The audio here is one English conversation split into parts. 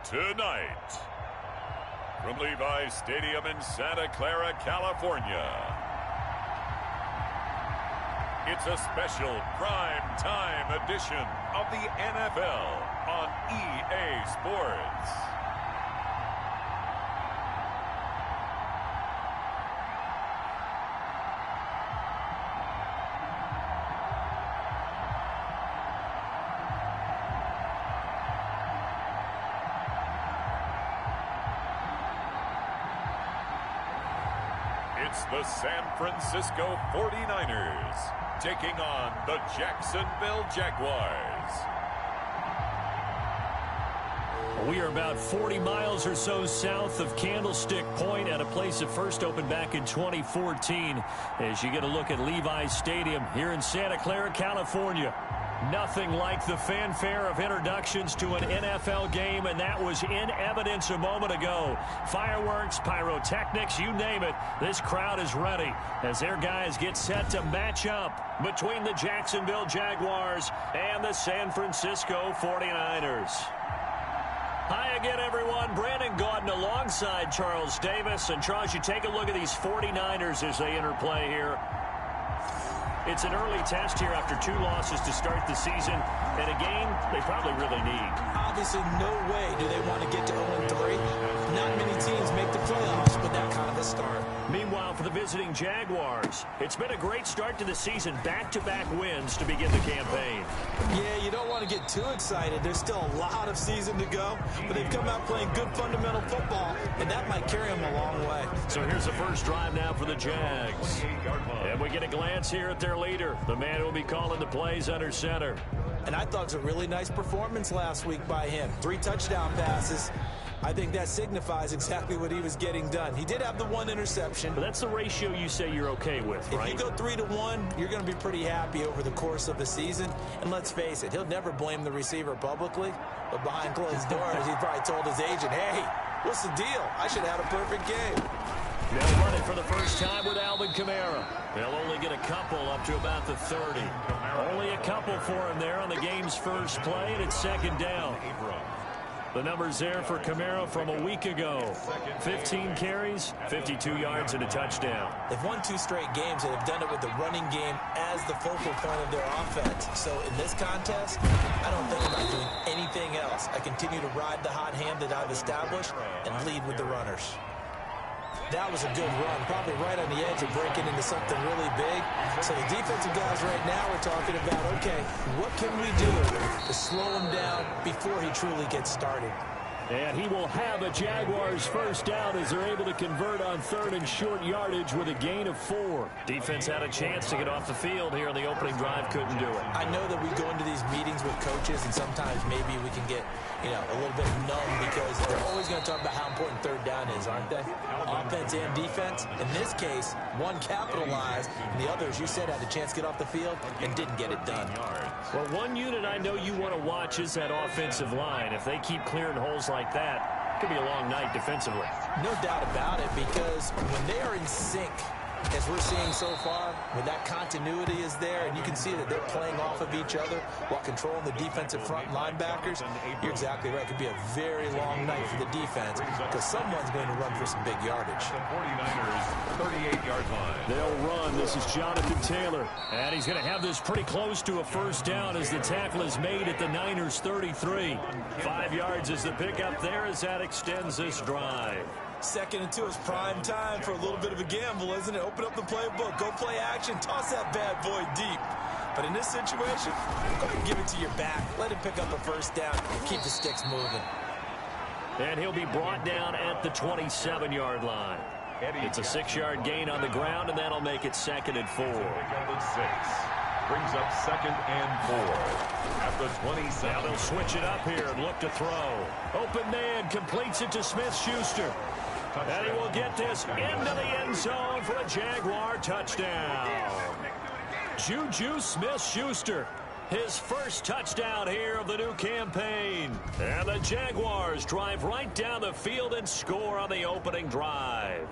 Tonight, from Levi's Stadium in Santa Clara, California, it's a special prime time edition of the NFL on EA Sports. It's the San Francisco 49ers taking on the Jacksonville Jaguars. We are about 40 miles or so south of Candlestick Point at a place that first opened back in 2014 as you get a look at Levi's Stadium here in Santa Clara, California. Nothing like the fanfare of introductions to an NFL game, and that was in evidence a moment ago. Fireworks, pyrotechnics, you name it. This crowd is ready as their guys get set to match up between the Jacksonville Jaguars and the San Francisco 49ers. Hi again, everyone. Brandon Gaudin alongside Charles Davis. And, Charles, you take a look at these 49ers as they interplay here. It's an early test here after 2 losses to start the season, and a game they probably really need. Obviously, no way do they want to get to 0-3. Not many teams make the playoffs with that kind of a start. Meanwhile, for the visiting Jaguars, it's been a great start to the season. Back-to-back wins to begin the campaign. Yeah, you don't want to get too excited. There's still a lot of season to go, but they've come out playing good fundamental football, and that might carry them a long way. So here's the first drive now for the Jags. And we get a glance here at their leader, the man who will be calling the plays under center. And I thought it was a really nice performance last week by him. 3 touchdown passes. I think that signifies exactly what he was getting done. He did have the 1 interception. But that's the ratio you say you're okay with, right? If you go 3-1, you're going to be pretty happy over the course of the season. And let's face it, he'll never blame the receiver publicly. But behind closed doors, he probably told his agent, hey, what's the deal? I should have had a perfect game. They'll run it for the first time with Alvin Kamara. They'll only get a couple up to about the 30. Only a couple for him there on the game's first play, and it's second down. The numbers there for Kamara from a week ago. 15 carries, 52 yards, and a touchdown. They've won 2 straight games, and have done it with the running game as the focal point of their offense. So in this contest, I don't think about doing anything else. I continue to ride the hot hand that I've established and lead with the runners. That was a good run, probably right on the edge of breaking into something really big. So the defensive guys right now are talking about, okay, what can we do to slow him down before he truly gets started? And he will have a Jaguars first down as they're able to convert on 3rd and short yardage with a gain of 4. Defense had a chance to get off the field here on the opening drive, couldn't do it. I know that we go into these meetings with coaches, and sometimes maybe we can get, a little bit numb because they're always going to talk about how important 3rd down is, aren't they? Offense and defense. In this case, one capitalized, and the others, you said, had a chance to get off the field and didn't get it done. Well, one unit I know you want to watch is that offensive line. If they keep clearing holes like that, it could be a long night defensively. No doubt about it, because when they are in sync, as we're seeing so far, when that continuity is there, and you can see that they're playing off of each other while controlling the defensive front linebackers, you're exactly right. It could be a very long night for the defense because someone's going to run for some big yardage. 49ers, 38-yard line. They'll run. This is Jonathan Taylor. And he's going to have this pretty close to a first down as the tackle is made at the Niners' 33. 5 yards is the pickup there as that extends this drive. 2nd and 2 is prime time for a little bit of a gamble, isn't it? Open up the playbook, go play action, toss that bad boy deep. But in this situation, go ahead and give it to your back. Let him pick up a first down. Keep the sticks moving. And he'll be brought down at the 27-yard line. It's a 6-yard gain on the ground, and that'll make it 2nd and 4. Brings up 2nd and 4 at the 27. Now they'll switch it up here and look to throw. Open man completes it to Smith-Schuster. And he will get this into the end zone for a Jaguar touchdown. Juju Smith-Schuster, his first touchdown here of the new campaign. And the Jaguars drive right down the field and score on the opening drive.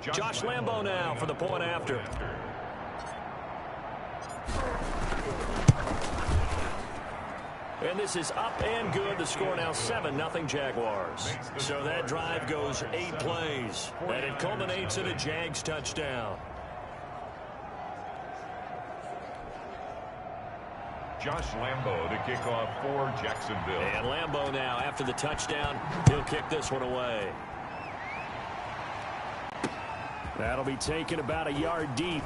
Josh Lambo now for the point after. And this is up and good. The score now 7-0 Jaguars. So that drive goes 8 plays. And it culminates in a Jags touchdown. Josh Lambo to kick off for Jacksonville. And Lambo now, after the touchdown, he'll kick this one away. That'll be taken about a yard deep.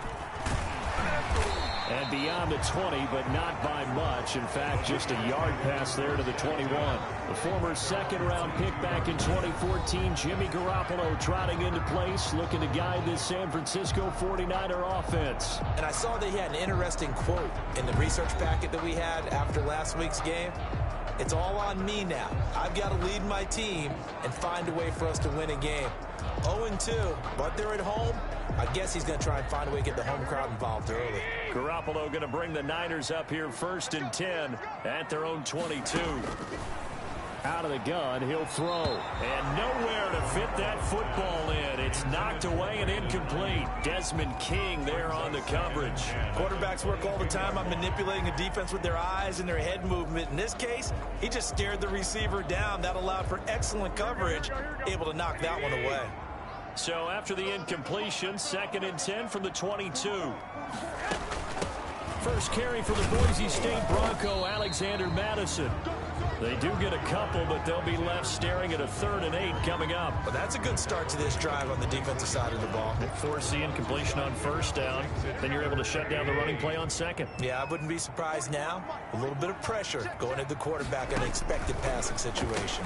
And beyond the 20, but not by much. In fact, just a yard pass there to the 21. The former second-round pick back in 2014, Jimmy Garoppolo trotting into place, looking to guide this San Francisco 49er offense. And I saw that he had an interesting quote in the research packet that we had after last week's game. It's all on me now. I've got to lead my team and find a way for us to win a game. 0-2, but they're at home. I guess he's going to try and find a way to get the home crowd involved early. Garoppolo going to bring the Niners up here 1st and 10 at their own 22. Out of the gun, he'll throw. And nowhere to fit that football in. It's knocked away and incomplete. Desmond King there on the coverage. Quarterbacks work all the time on manipulating a defense with their eyes and their head movement. In this case, he just stared the receiver down. That allowed for excellent coverage, able to knock that one away. So after the incompletion, 2nd and 10 from the 22. First carry for the Boise State Bronco, Alexander Madison. They do get a couple, but they'll be left staring at a 3rd and 8 coming up. Well, that's a good start to this drive on the defensive side of the ball. Force the incompletion on 1st down. Then you're able to shut down the running play on 2nd. Yeah, I wouldn't be surprised now. A little bit of pressure going at the quarterback in an expected passing situation.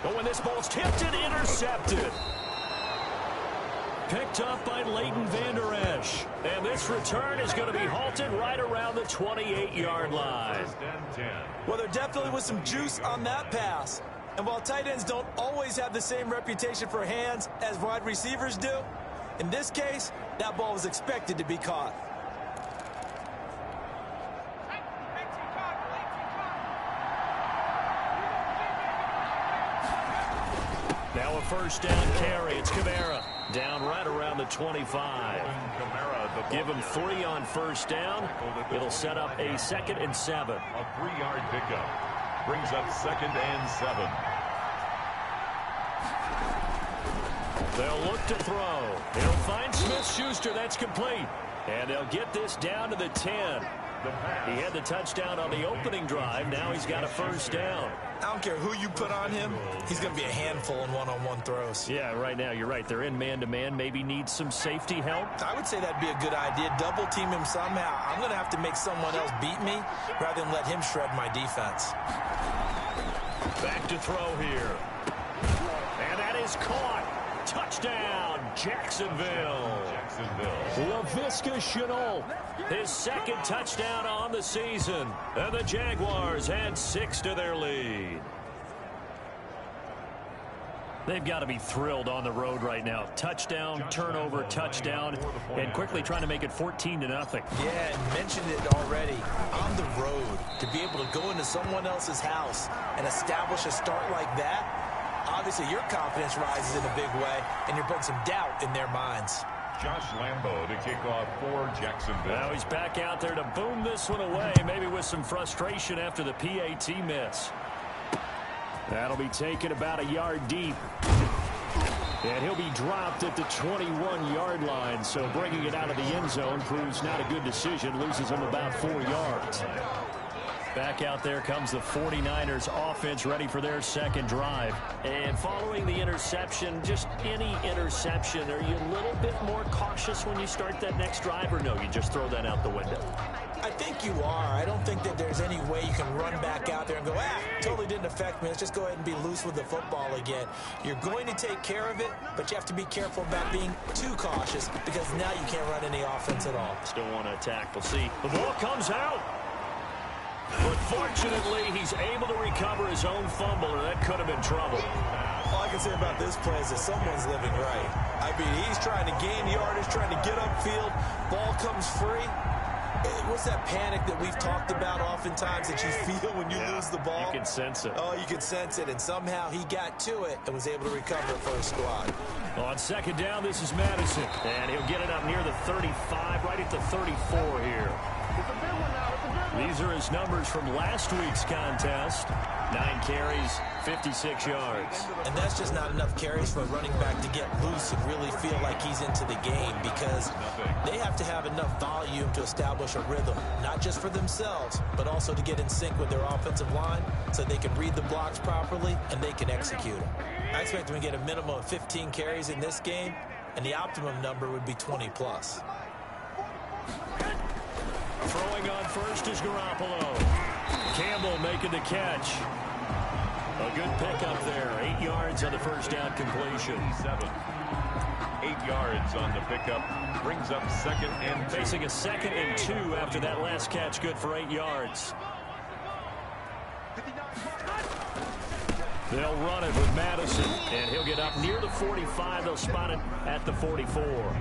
But when this ball's tipped and intercepted. Picked up by Leighton Vander Esch. And this return is going to be halted right around the 28-yard line. Well, there definitely was some juice on that pass. And while tight ends don't always have the same reputation for hands as wide receivers do, in this case, that ball was expected to be caught. Now a 1st down carry. It's Kamara. Down right around the 25. Give him 3 on 1st down. It'll set up a 2nd and 7. A 3-yard pickup brings up 2nd and 7. They'll look to throw. He'll find Smith-Schuster. That's complete. And they'll get this down to the 10. He had the touchdown on the opening drive. Now he's got a 1st down. I don't care who you put on him. He's going to be a handful in one-on-one throws. Yeah, right now, you're right. They're in man-to-man. Maybe need some safety help. I would say that'd be a good idea. Double team him somehow. I'm going to have to make someone else beat me rather than let him shred my defense. Back to throw here. And that is caught. Touchdown, Jacksonville. Laviska Shenault, his 2nd touchdown on the season. And the Jaguars add 6 to their lead. They've got to be thrilled on the road right now. Touchdown, turnover, touchdown, and quickly trying to make it 14-0. Yeah, and mentioned it already. On the road, to be able to go into someone else's house and establish a start like that, obviously your confidence rises in a big way, and you're putting some doubt in their minds. Josh Lambo to kick off for Jacksonville. Now he's back out there to boom this one away, maybe with some frustration after the PAT miss. That'll be taken about a yard deep. And he'll be dropped at the 21-yard line, so bringing it out of the end zone proves not a good decision, loses him about 4 yards. Back out there comes the 49ers offense ready for their 2nd drive. And following the interception, just any interception, are you a little bit more cautious when you start that next drive, or no, you just throw that out the window? I think you are. I don't think that there's any way you can run back out there and go, totally didn't affect me. Let's just go ahead and be loose with the football again. You're going to take care of it, but you have to be careful about being too cautious because now you can't run any offense at all. Still want to attack. We'll see. The ball comes out. But fortunately, he's able to recover his own fumble, or that could have been trouble. All I can say about this play is that someone's living right. I mean, he's trying to gain yardage, trying to get upfield. Ball comes free. What's that panic that we've talked about oftentimes that you feel when you lose the ball? You can sense it. Oh, you can sense it, and somehow he got to it and was able to recover it for his squad. On 2nd down, this is Madison. And he'll get it up near the 35, right at the 34 here. These are his numbers from last week's contest. 9 carries, 56 yards. And that's just not enough carries for a running back to get loose and really feel like he's into the game, because they have to have enough volume to establish a rhythm, not just for themselves, but also to get in sync with their offensive line so they can read the blocks properly and they can execute them. I expect them to get a minimum of 15 carries in this game, and the optimum number would be 20 plus. Throwing on first is Garoppolo. Campbell making the catch. A good pickup there. 8 yards on the first down completion. 8 yards on the pickup. Brings up 2nd and 2. Facing a 2nd and 2 after that last catch. Good for 8 yards. They'll run it with Madison, and he'll get up near the 45. They'll spot it at the 44.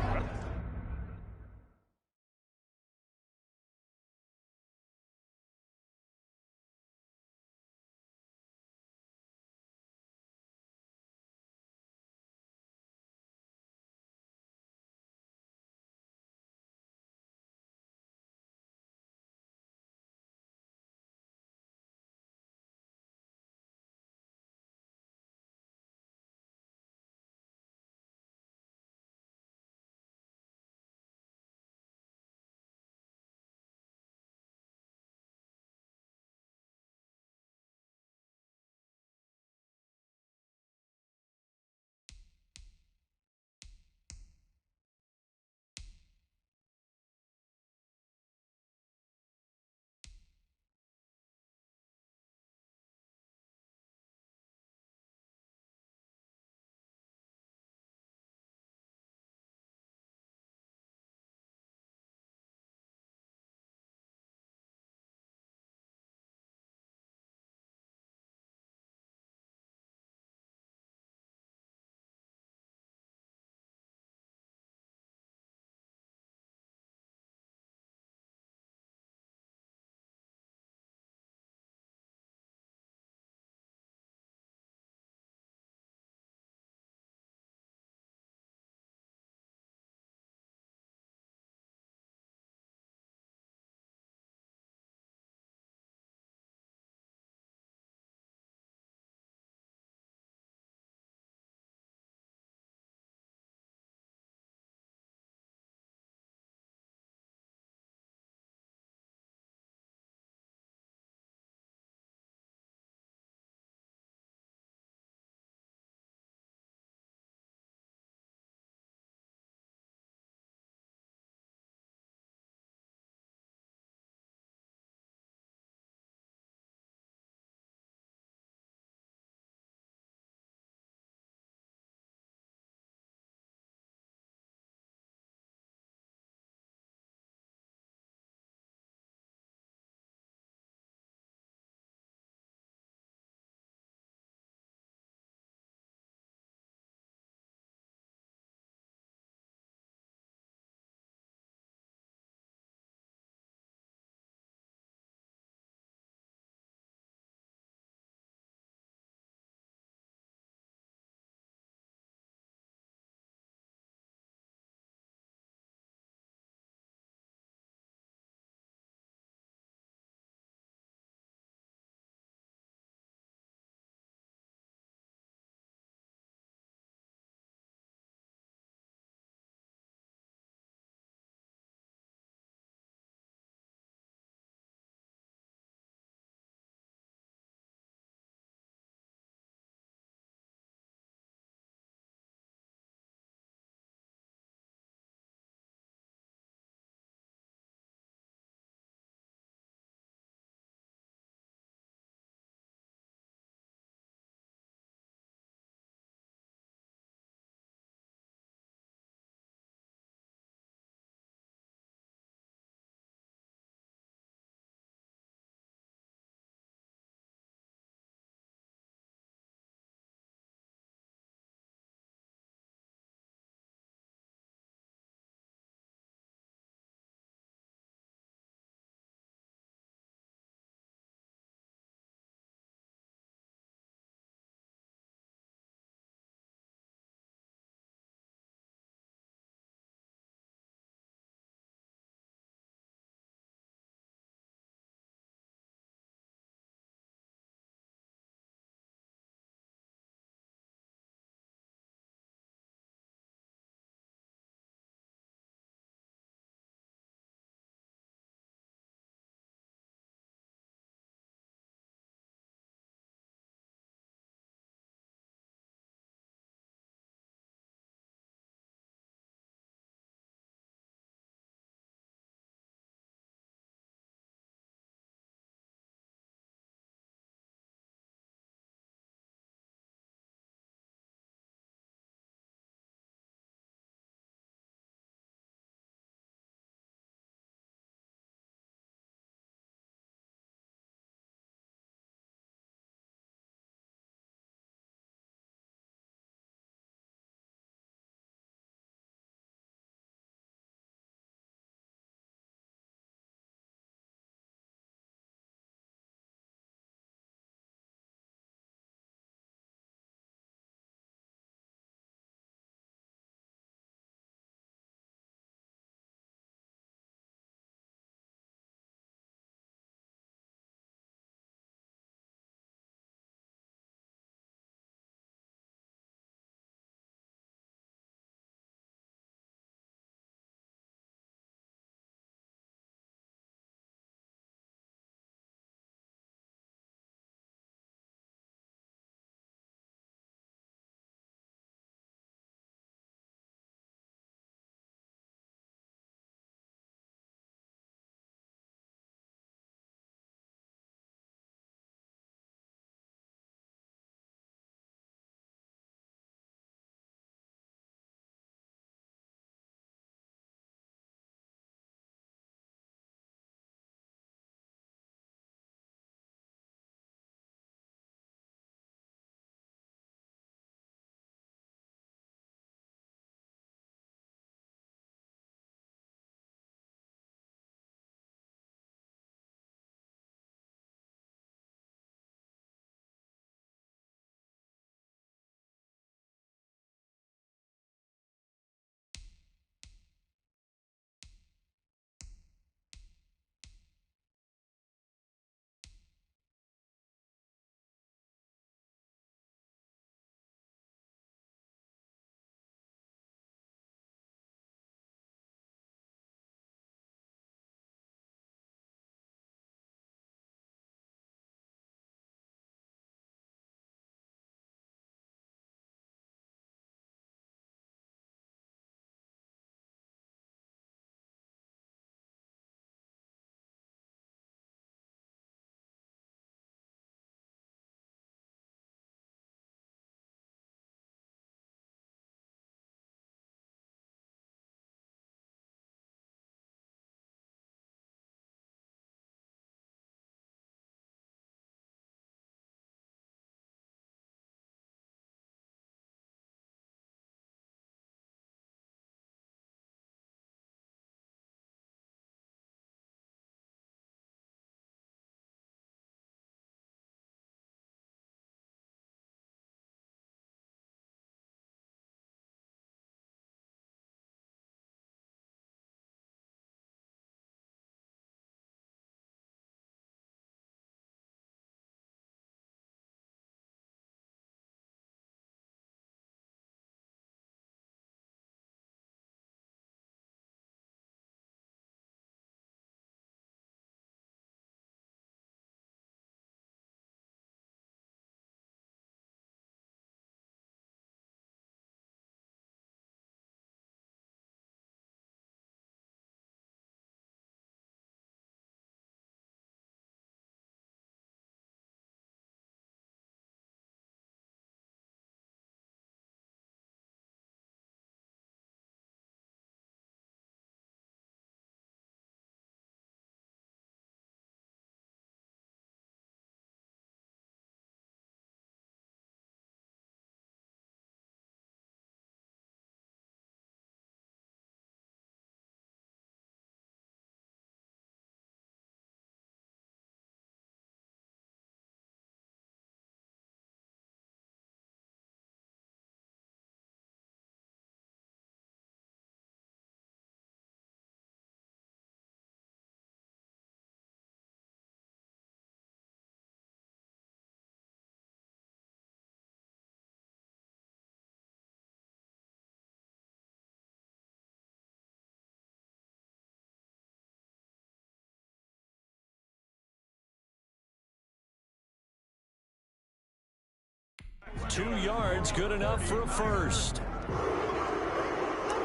2 yards, good enough for a first.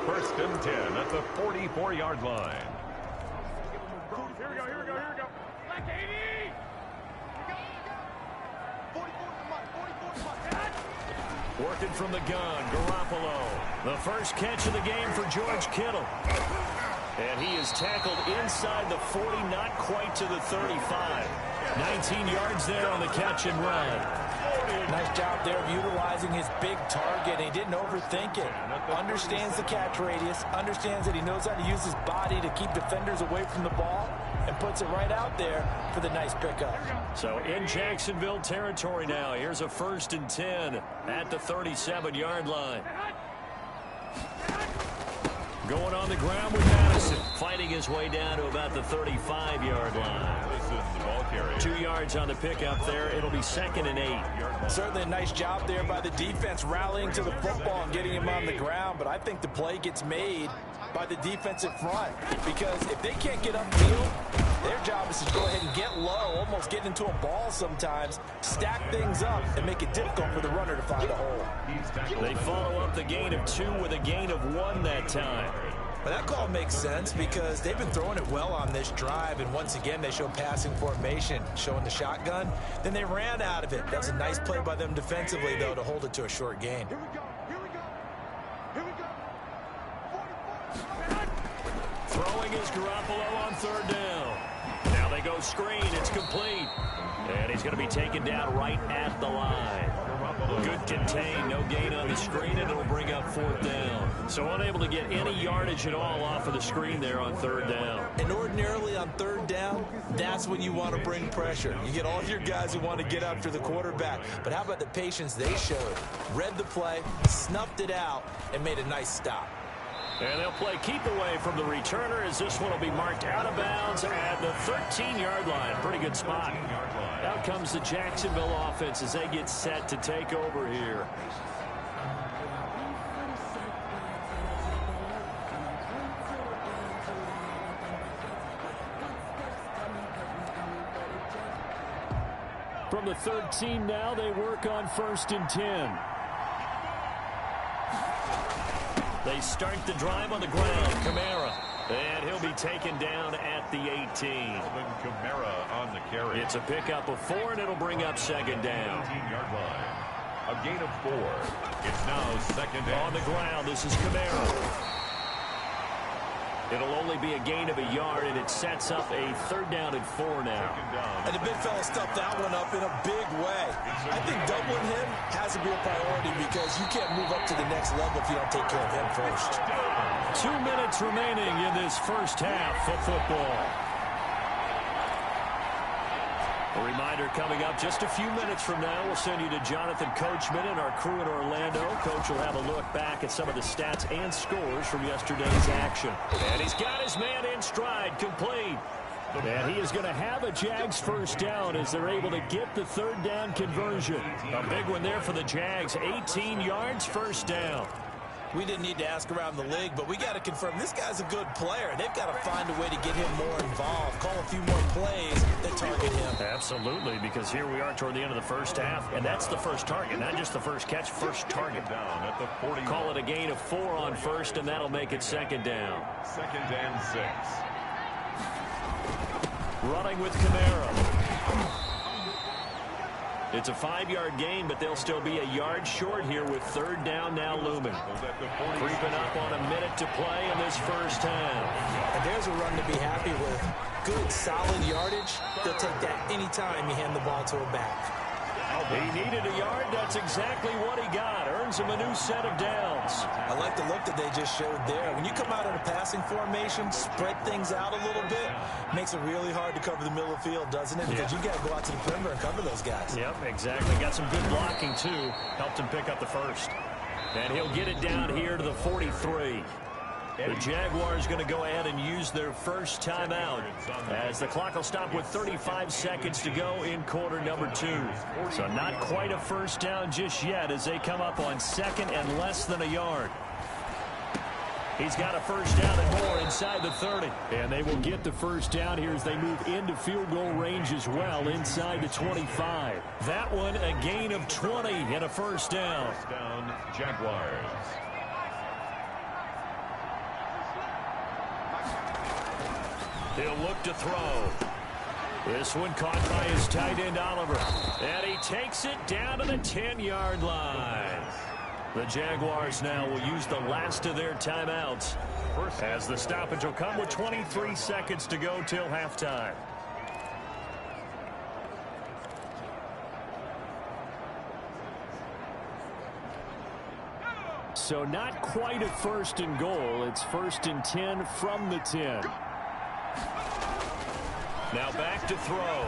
First and 10 at the 44-yard line. Here we go. Black 80. Working from the gun, Garoppolo. The first catch of the game for George Kittle. And he is tackled inside the 40, not quite to the 35. 19 yards there on the catch and run. Nice job there of utilizing his big target. He didn't overthink it. Understands the catch radius. Understands that he knows how to use his body to keep defenders away from the ball. And puts it right out there for the nice pickup. So in Jacksonville territory now. Here's a 1st and 10 at the 37-yard line. Going on the ground with Madison. Fighting his way down to about the 35-yard line. 2 yards on the pickup there. It'll be 2nd and 8. Certainly a nice job there by the defense rallying to the football and getting him on the ground. But I think the play gets made by the defensive front, because if they can't get upfield, their job is to go ahead and get low, almost get into a ball sometimes, stack things up, and make it difficult for the runner to find a hole. They follow up the gain of 2 with a gain of 1 that time. But that call makes sense because they've been throwing it well on this drive, and once again they show passing formation, showing the shotgun. Then they ran out of it. That's a nice play by them defensively, though, to hold it to a short gain. Throwing is Garoppolo on 3rd down. Now they go screen. It's complete. And he's going to be taken down right at the line. Good contain. No gain on the screen, and it'll bring up 4th down. So unable to get any yardage at all off of the screen there on 3rd down. And ordinarily on 3rd down, that's when you want to bring pressure. You get all of your guys who want to get after the quarterback. But how about the patience they showed? Read the play, snuffed it out, and made a nice stop. And they'll play keep away from the returner as this one will be marked out of bounds at the 13-yard line. Pretty good spot. Out comes the Jacksonville offense as they get set to take over here. From the 13 now, they work on 1st and 10. They start the drive on the ground. Kamara. And he'll be taken down at the 18. Kamara on the carry. It's a pickup of 4, and it'll bring up 2nd down. 18-yard line. A gain of 4. It's now 2nd down. On the ground, this is Kamara. It'll only be a gain of a yard, and it sets up a 3rd down and 4 now. And the big fella stuffed that one up in a big way. I think doubling him has to be a priority because you can't move up to the next level if you don't take care of him first. 2 minutes remaining in this first half of football. A reminder coming up just a few minutes from now. We'll send you to Jonathan Coachman and our crew in Orlando. Coach will have a look back at some of the stats and scores from yesterday's action. And he's got his man in stride, complete. And he is going to have a Jags 1st down as they're able to get the 3rd down conversion. A big one there for the Jags. 18 yards, 1st down. We didn't need to ask around the league, but we got to confirm this guy's a good player. They've got to find a way to get him more involved, call a few more plays that target him. Absolutely, because here we are toward the end of the first half, and that's the first target, not just the first catch, first target. Down at the 40. Call it a gain of 4 on 1st, and that'll make it 2nd down. 2nd and 6. Running with Kamara. It's a 5-yard gain, but they'll still be a yard short here with 3rd down now looming. Creeping up on a minute to play in this first half. And there's a run to be happy with. Good, solid yardage. They'll take that anytime you hand the ball to a back. He needed a yard. That's exactly what he got. Earns him a new set of downs. I like the look that they just showed there. When you come out in a passing formation, spread things out a little bit, makes it really hard to cover the middle of the field, doesn't it? Because you got to go out to the perimeter and cover those guys. Yep, exactly. Got some good blocking, too. Helped him pick up the 1st. And he'll get it down here to the 43. The Jaguars going to go ahead and use their first timeout as the clock will stop with 35 seconds to go in quarter number 2. So not quite a 1st down just yet as they come up on 2nd and less than a yard. He's got a first down and more inside the 30. And they will get the first down here as they move into field goal range as well inside the 25. That one a gain of 20 and a first down. First down, Jaguars. He'll look to throw. This one caught by his tight end, Oliver. And he takes it down to the 10-yard line. The Jaguars now will use the last of their timeouts as the stoppage will come with 23 seconds to go till halftime. So not quite a first and goal. It's first and 10 from the 10. Now back to throw.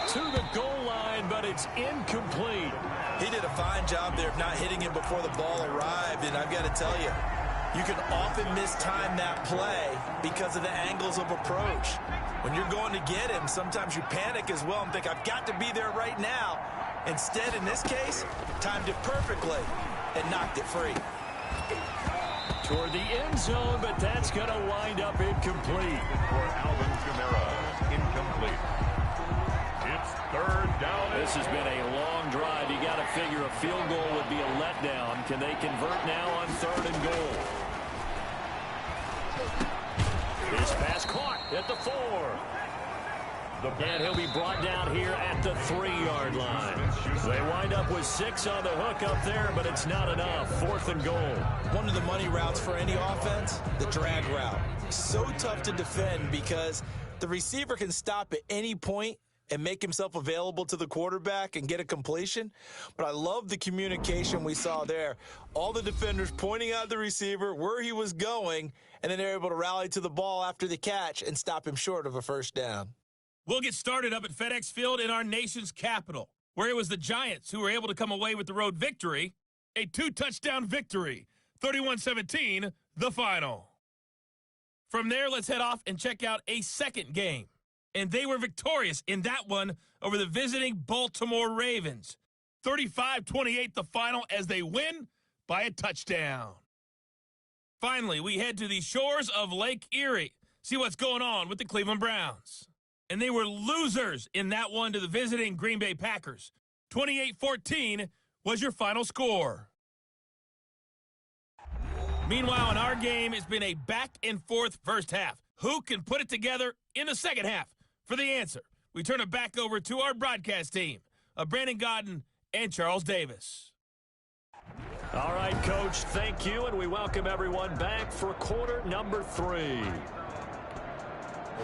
To the goal line, but it's incomplete. He did a fine job there of not hitting him before the ball arrived, and I've got to tell you, you can often mistime that play because of the angles of approach. When you're going to get him, sometimes you panic as well and think, I've got to be there right now. Instead, in this case, timed it perfectly and knocked it free. Toward the end zone, but that's going to wind up incomplete. For Alvin Kamara, incomplete. It's third down. This has been a long drive. You got to figure a field goal would be a letdown. Can they convert now on third and goal? This pass caught at the 4. And he'll be brought down here at the 3-yard line. They wind up with 6 on the hook up there, but it's not enough. Fourth and goal. One of the money routes for any offense, the drag route. So tough to defend because the receiver can stop at any point and make himself available to the quarterback and get a completion. But I love the communication we saw there. All the defenders pointing out the receiver, where he was going, and then they're able to rally to the ball after the catch and stop him short of a first down. We'll get started up at FedEx Field in our nation's capital, where it was the Giants who were able to come away with the road victory, a 2-touchdown victory, 31-17, the final. From there, let's head off and check out a second game. And they were victorious in that one over the visiting Baltimore Ravens. 35-28 the final as they win by a touchdown. Finally, we head to the shores of Lake Erie, see what's going on with the Cleveland Browns. And they were losers in that one to the visiting Green Bay Packers. 28-14 was your final score. Meanwhile, in our game, it's been a back-and-forth first half. Who can put it together in the second half? For the answer, we turn it back over to our broadcast team of Brandon Godden and Charles Davis. All right, Coach, thank you, and we welcome everyone back for quarter number 3.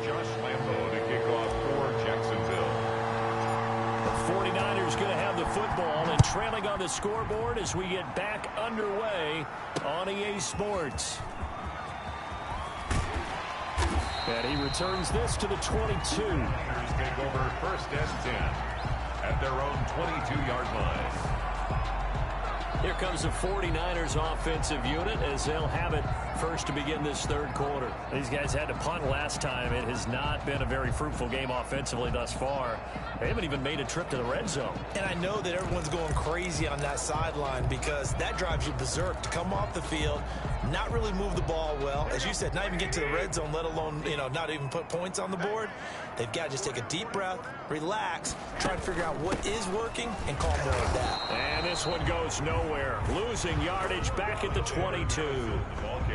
Josh Lambo to kick off for Jacksonville. The 49ers going to have the football and trailing on the scoreboard as we get back underway on EA Sports. And he returns this to the 22. Niners take over first and 10 at their own 22-yard line. Here comes the 49ers offensive unit as they'll have it first to begin this third quarter. These guys had to punt last time. It has not been a very fruitful game offensively thus far. They haven't even made a trip to the red zone. And I know that everyone's going crazy on that sideline because that drives you berserk to come off the field, not really move the ball well. As you said, not even get to the red zone, let alone, not even put points on the board. They've got to just take a deep breath, relax, try to figure out what is working, and call more of that. And this one goes nowhere. Losing yardage back at the 22.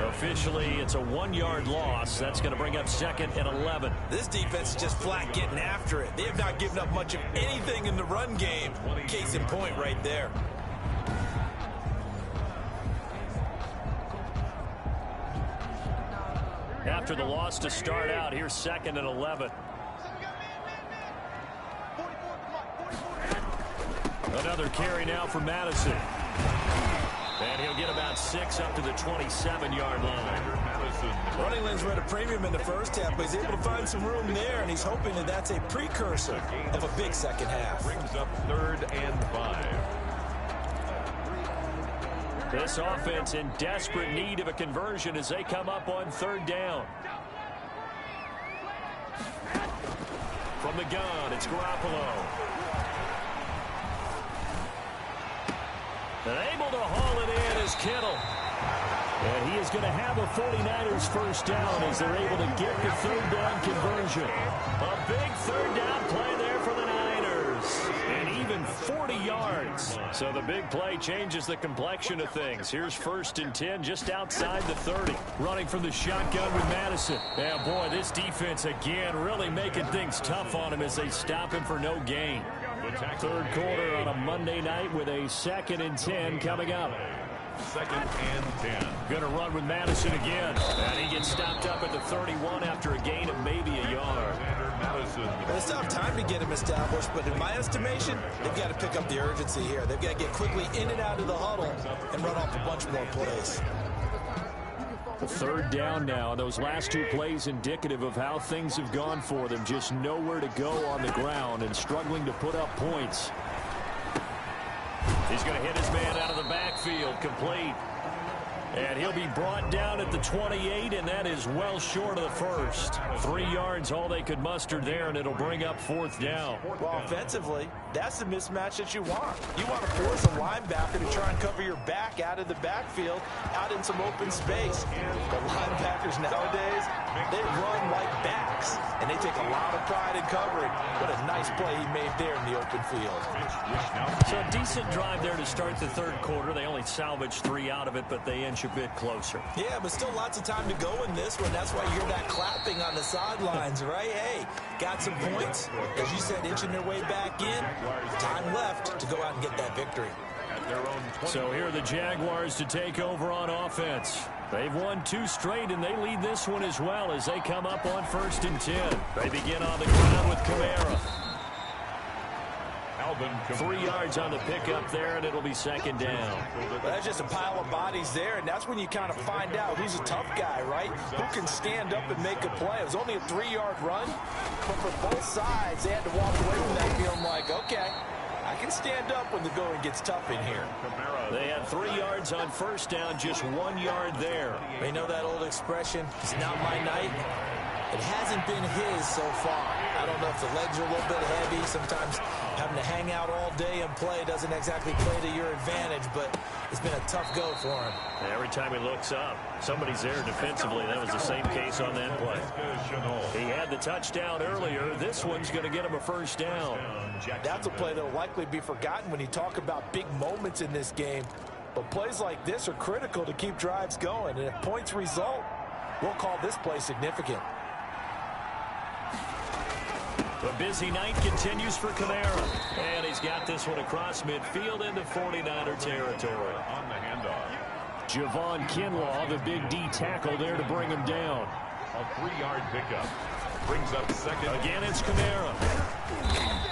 Officially, it's a 1-yard loss. That's going to bring up second and 11. This defense is just flat getting after it. They have not given up much of anything in the run game. Case in point right there. After the loss to start out, here's second and 11. Another carry now for Madison. And he'll get about 6 up to the 27-yard line. Running lanes were at a premium in the first half, but he's able to find some room there, and he's hoping that that's a precursor of a big second half. Brings up third and 5. This offense in desperate need of a conversion as they come up on third down. From the gun, it's Garoppolo. And able to haul it in is Kittle. And he is going to have a 49ers first down as they're able to get the third down conversion. A big third down play there for the Niners. And even 40 yards. So the big play changes the complexion of things. Here's 1st and 10 just outside the 30. Running from the shotgun with Madison. Yeah, boy, this defense again really making things tough on him as they stop him for no gain. Third quarter on a Monday night with a 2nd and 10 coming up. 2nd and 10. Going to run with Madison again. And he gets stopped up at the 31 after a gain of maybe a yard. They still have time to get him established, but in my estimation, they've got to pick up the urgency here. They've got to get quickly in and out of the huddle and run off a bunch more plays. The third down now, and those last 2 plays indicative of how things have gone for them. Just nowhere to go on the ground and struggling to put up points. He's going to hit his man out of the backfield, complete. And he'll be brought down at the 28, and that is well short of the first. 3 yards, all they could muster there, and it'll bring up 4th down. Well, offensively, that's the mismatch that you want. You want to force a linebacker to try and cover your back out of the backfield, out in some open space. But linebackers nowadays, they run like backs, and they take a lot of pride in covering. What a nice play he made there in the open field. So a decent drive there to start the third quarter. They only salvaged 3 out of it, but they inch a bit closer. Yeah, but still lots of time to go in this one. That's why you hear that clapping on the sidelines, right? Hey, got some points. As you said, inching their way back in. Time left to go out and get that victory. So here are the Jaguars to take over on offense. They've won 2 straight, and they lead this one as well as they come up on 1st and 10. They begin on the ground with Kamara. 3 yards on the pickup there, and it'll be 2nd down. Well, that's just a pile of bodies there, and that's when you kind of find out who's a tough guy, right? Who can stand up and make a play. It was only a 3-yard run, but for both sides, they had to walk away from that feeling like, okay, I can stand up when the going gets tough in here. They had 3 yards on 1st down, just 1 yard there. They know that old expression, it's not my night. It hasn't been his so far. I don't know if the legs are a little bit heavy. Sometimes having to hang out all day and play doesn't exactly play to your advantage, but it's been a tough go for him. Every time he looks up, somebody's there defensively. That was the same case on that play. He had the touchdown earlier. This one's going to get him a 1st down. That's a play that will likely be forgotten when you talk about big moments in this game. But plays like this are critical to keep drives going. And if points result, we'll call this play significant. The busy night continues for Kamara. And he's got this one across midfield into 49er territory. On the handoff. Javon Kinlaw, the big D tackle there to bring him down. A 3-yard pickup. Brings up 2nd. Again, it's Kamara.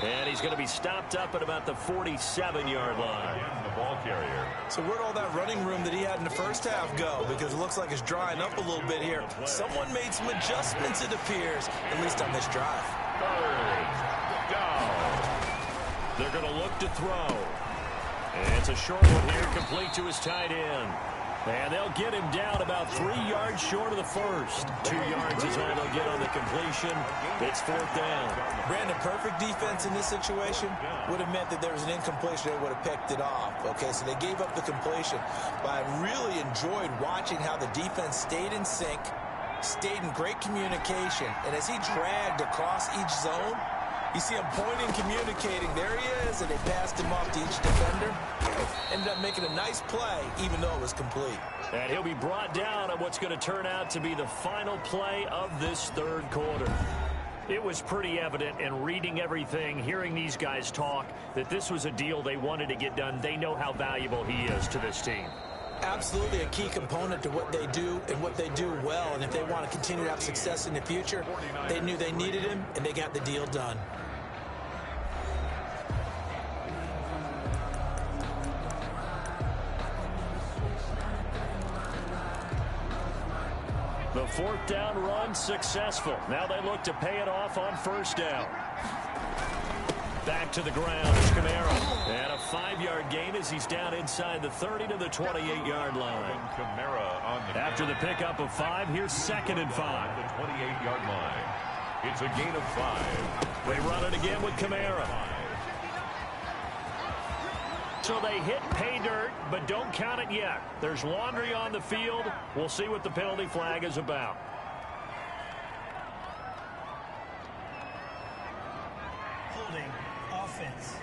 And he's going to be stopped up at about the 47-yard line. Again, the ball carrier. So where'd all that running room that he had in the first half go? Because it looks like it's drying up a little bit here. Someone made some adjustments, it appears, at least on this drive. 3rd down. They're going to look to throw. And it's a short one here, complete to his tight end. And they'll get him down about 3 yards short of the first. 2 yards is all they'll get on the completion. It's 4th down. Brandon, perfect defense in this situation would have meant that there was an incompletion. They would have picked it off. Okay, so they gave up the completion. But I really enjoyed watching how the defense stayed in sync, stayed in great communication. And as he dragged across each zone, you see him pointing, communicating. There he is, and they passed him off to each defender. Ended up making a nice play, even though it was complete. And he'll be brought down on what's going to turn out to be the final play of this third quarter. It was pretty evident in reading everything, hearing these guys talk, that this was a deal they wanted to get done. They know how valuable he is to this team. Absolutely a key component to what they do and what they do well. And if they want to continue to have success in the future, they knew they needed him, and they got the deal done. The 4th down run successful. Now they look to pay it off on 1st down. Back to the ground is Kamara. And a 5-yard gain as he's down inside the 30 to the 28-yard line. Kamara on the After the pickup of 5, here's 2nd and 5. The 28-yard line. It's a gain of 5. They run it again with Kamara. So they hit pay dirt, but don't count it yet. There's laundry on the field. We'll see what the penalty flag is about. Holding offense.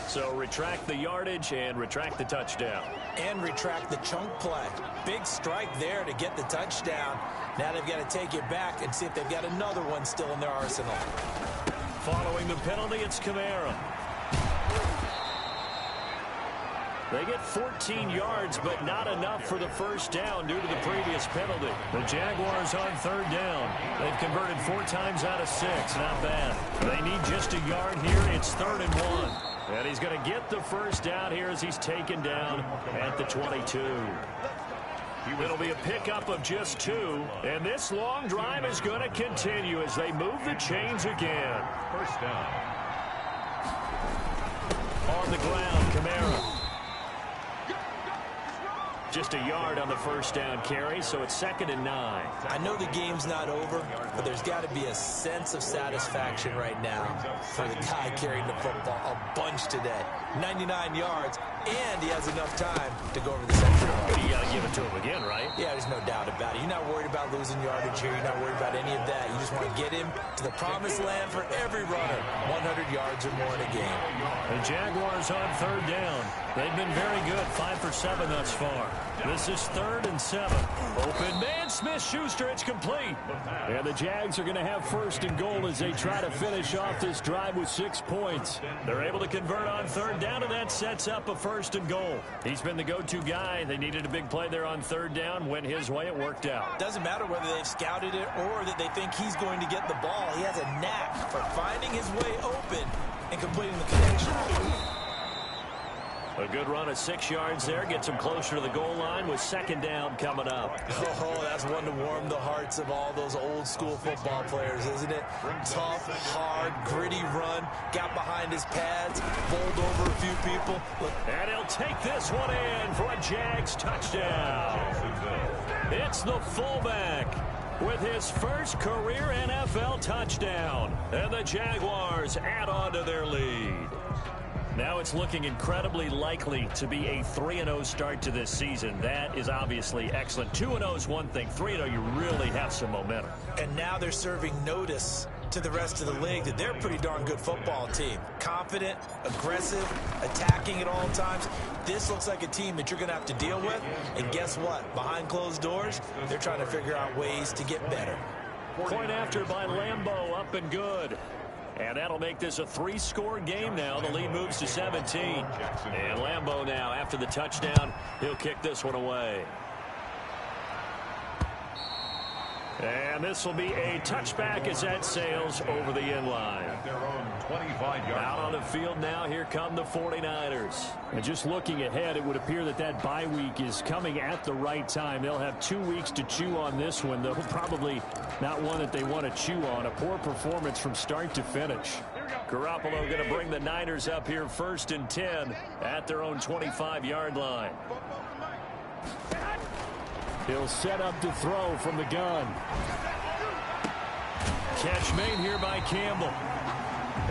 So retract the yardage and retract the touchdown. And retract the chunk play. Big strike there to get the touchdown. Now they've got to take it back and see if they've got another one still in their arsenal. Following the penalty, it's Kamara. They get 14 yards, but not enough for the first down due to the previous penalty. The Jaguars on third down. They've converted 4 times out of 6. Not bad. They need just a yard here. It's 3rd and 1. And he's going to get the first down here as he's taken down at the 22. It'll be a pickup of just 2. And this long drive is going to continue as they move the chains again. First down. On the ground, Kamara. Just a yard on the first down carry, so it's 2nd and 9. I know the game's not over, but there's got to be a sense of satisfaction right now for the guy carrying the football a bunch today. 99 yards, and he has enough time to go over the century. You got to give it to him again, right? Yeah, there's no doubt about it. You're not worried about losing yardage here. You're not worried about any of that. You just want to get him to the promised land for every runner. 100 yards or more in a game. The Jaguars on third down. They've been very good, 5 for 7 thus far. This is 3rd and 7. Open man, Smith-Schuster, it's complete. And the Jags are going to have 1st and goal as they try to finish off this drive with 6 points. They're able to convert on third down, and that sets up a 1st and goal. He's been the go-to guy. They needed a big play there on third down. Went his way. It worked out. Doesn't matter whether they've scouted it or that they think he's going to get the ball. He has a knack for finding his way open and completing the connection. A good run of 6 yards there. Gets him closer to the goal line with 2nd down coming up. Oh, that's one to warm the hearts of all those old school football players, isn't it? Tough, hard, gritty run. Got behind his pads, bowled over a few people. And he'll take this one in for a Jags touchdown. It's the fullback with his first career NFL touchdown. And the Jaguars add on to their lead. Now it's looking incredibly likely to be a 3-0 start to this season. That is obviously excellent. 2-0 is one thing. 3-0, you really have some momentum. And now they're serving notice to the rest of the league that they're a pretty darn good football team. Confident, aggressive, attacking at all times. This looks like a team that you're going to have to deal with. And guess what? Behind closed doors, they're trying to figure out ways to get better. Point after by Lambeau, up and good. And that'll make this a 3-score game now. The lead moves to 17. And Lambeau now, after the touchdown, he'll kick this one away. And this will be a touchback as that sails over the end line. Out on the field now, here come the 49ers. And just looking ahead, it would appear that that bye week is coming at the right time. They'll have 2 weeks to chew on this one, though probably not one that they want to chew on. A poor performance from start to finish. Garoppolo going to bring the Niners up here 1st and 10 at their own 25-yard line. He'll set up to throw from the gun. Catch made here by Campbell.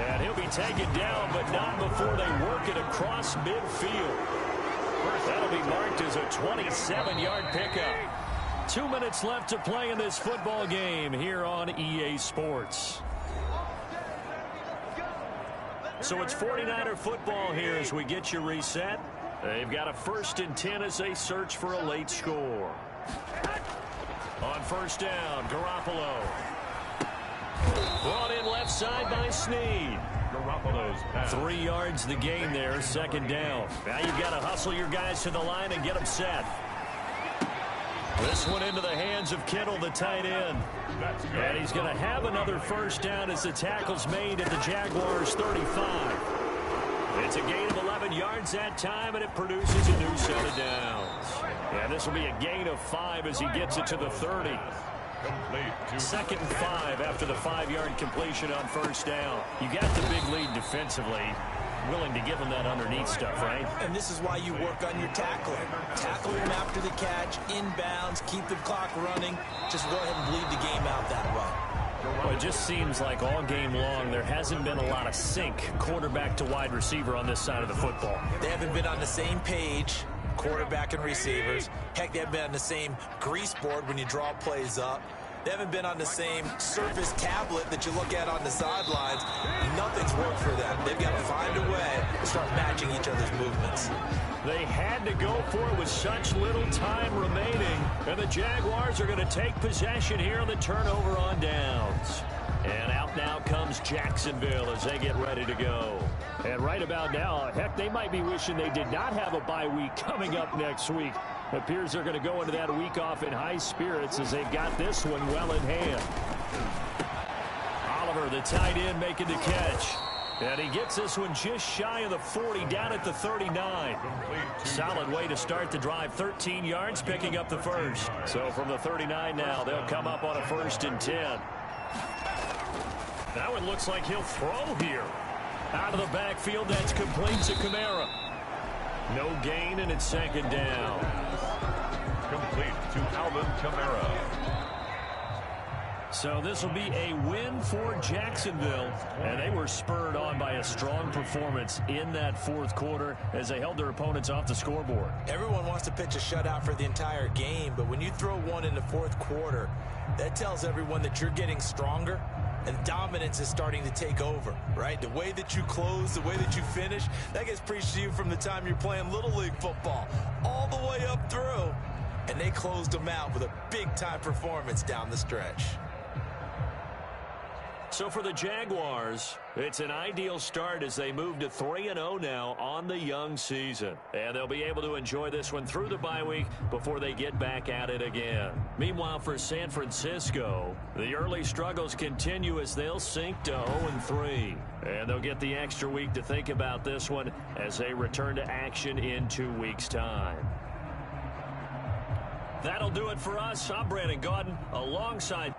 And he'll be taken down, but not before they work it across midfield. That'll be marked as a 27-yard pickup. 2 minutes left to play in this football game here on EA Sports. So it's 49er football here as we get you reset. They've got a 1st and 10 as they search for a late score. On 1st down, Garoppolo. Brought in left side by Snead. Garoppolo's pass. 3 yards the gain there, 2nd down. Now you've got to hustle your guys to the line and get them set. This one into the hands of Kittle, the tight end. And he's going to have another 1st down as the tackle's made at the Jaguars' 35. It's a gain of 11 yards that time, and it produces a new set of downs. And this will be a gain of 5 as he gets it to the 30. 2nd and 5 after the 5-yard completion on 1st down. You got the big lead defensively. Willing to give them that underneath stuff, right? And this is why you work on your tackling. Tackle him after the catch, inbounds, keep the clock running. Just go ahead and bleed the game out that way. Well, it just seems like all game long there hasn't been a lot of sync quarterback to wide receiver on this side of the football. They haven't been on the same page, quarterback and receivers. Heck, they haven't been on the same grease board when you draw plays up. They haven't been on the same surface tablet that you look at on the sidelines. Nothing's worked for them. They've got to find a way to start matching each other's movements. They had to go for it with such little time remaining. And the Jaguars are going to take possession here on the turnover on downs. And out now comes Jacksonville as they get ready to go. And right about now, heck, they might be wishing they did not have a bye week coming up next week. It appears they're going to go into that week off in high spirits as they've got this one well in hand. Oliver, the tight end, making the catch. And he gets this one just shy of the 40, down at the 39. Solid way to start the drive. 13 yards, picking up the first. So from the 39 now, they'll come up on a 1st and 10. Now it looks like he'll throw here. Out of the backfield, that's complete to Kamara. No gain, and it's 2nd down. Complete to Alvin Kamara. So this will be a win for Jacksonville, and they were spurred on by a strong performance in that 4th quarter as they held their opponents off the scoreboard. Everyone wants to pitch a shutout for the entire game, but when you throw one in the 4th quarter, that tells everyone that you're getting stronger and dominance is starting to take over, right? The way that you close, the way that you finish, that gets preached to you from the time you're playing Little League football all the way up through, and they closed them out with a big-time performance down the stretch. So for the Jaguars, it's an ideal start as they move to 3-0 now on the young season. And they'll be able to enjoy this one through the bye week before they get back at it again. Meanwhile, for San Francisco, the early struggles continue as they'll sink to 0-3. And they'll get the extra week to think about this one as they return to action in 2 weeks' time. That'll do it for us. I'm Brandon Gaudin alongside